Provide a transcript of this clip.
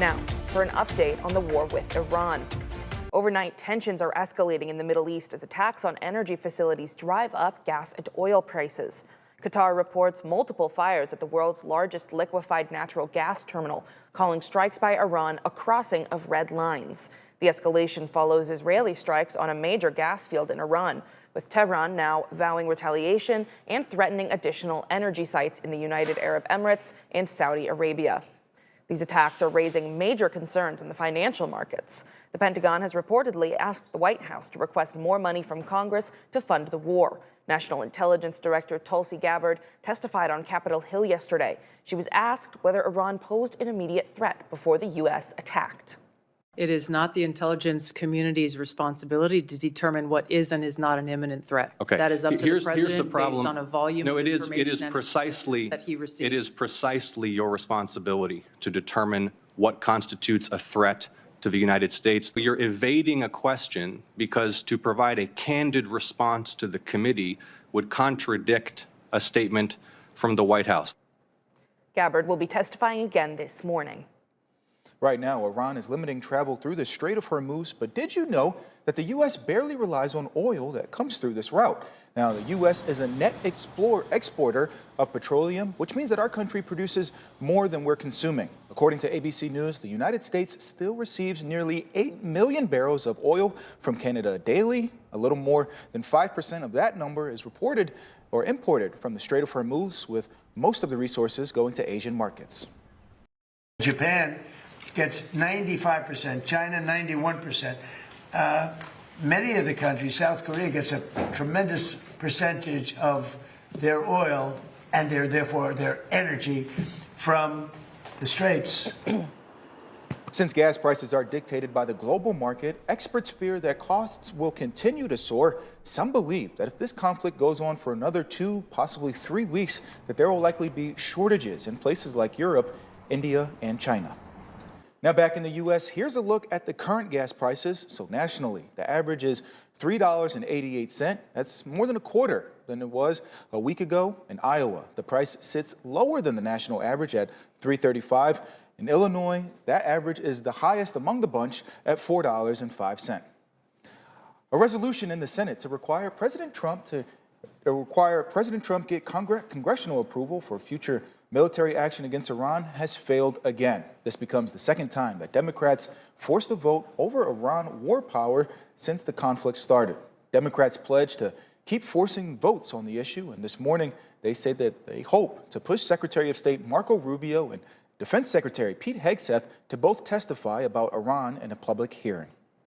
Now, for an update on the war with Iran. Overnight, tensions are escalating in the Middle East as attacks on energy facilities drive up gas and oil prices. Qatar reports multiple fires at the world's largest liquefied natural gas terminal, calling strikes by Iran a crossing of red lines. The escalation follows Israeli strikes on a major gas field in Iran, with Tehran now vowing retaliation and threatening additional energy sites in the United Arab Emirates and Saudi Arabia. These attacks are raising major concerns in the financial markets. The Pentagon has reportedly asked the White House to request more money from Congress to fund the war. National Intelligence Director Tulsi Gabbard testified on Capitol Hill yesterday. She was asked whether Iran posed an immediate threat before the U.S. attacked. It is not the intelligence community's responsibility to determine what is and is not an imminent threat. Okay. That is up to the president Here's the problem. based on a volume no, of it is information precisely that he receives. It is precisely your responsibility to determine what constitutes a threat to the United States. You're evading a question because to provide a candid response to the committee would contradict a statement from the White House. Gabbard will be testifying again this morning. Right now, Iran is limiting travel through the Strait of Hormuz, but did you know that the U.S. barely relies on oil that comes through this route? Now, the U.S. is a net exporter of petroleum, which means that our country produces more than we're consuming. According to ABC News, the United States still receives nearly 8 million barrels of oil from Canada daily. A little more than 5% of that number is reported or imported from the Strait of Hormuz, with most of the resources going to Asian markets. Japan gets 95%, China 91%. Many of the countries, South Korea gets a tremendous percentage of their oil and therefore their energy from the Straits. Since gas prices are dictated by the global market, experts fear that costs will continue to soar. Some believe that if this conflict goes on for another 2, possibly 3 weeks, that there will likely be shortages in places like Europe, India, and China. Now back in the U.S., here's a look at the current gas prices. So nationally, the average is $3.88. That's more than a quarter than it was a week ago. In Iowa, the price sits lower than the national average at $3.35. In Illinois, that average is the highest among the bunch at $4.05. A resolution in the Senate to require President Trump get congressional approval for future military action against Iran has failed again. This becomes the second time that Democrats forced a vote over Iran war power since the conflict started. Democrats pledged to keep forcing votes on the issue, and this morning they said that they hope to push Secretary of State Marco Rubio and Defense Secretary Pete Hegseth to both testify about Iran in a public hearing.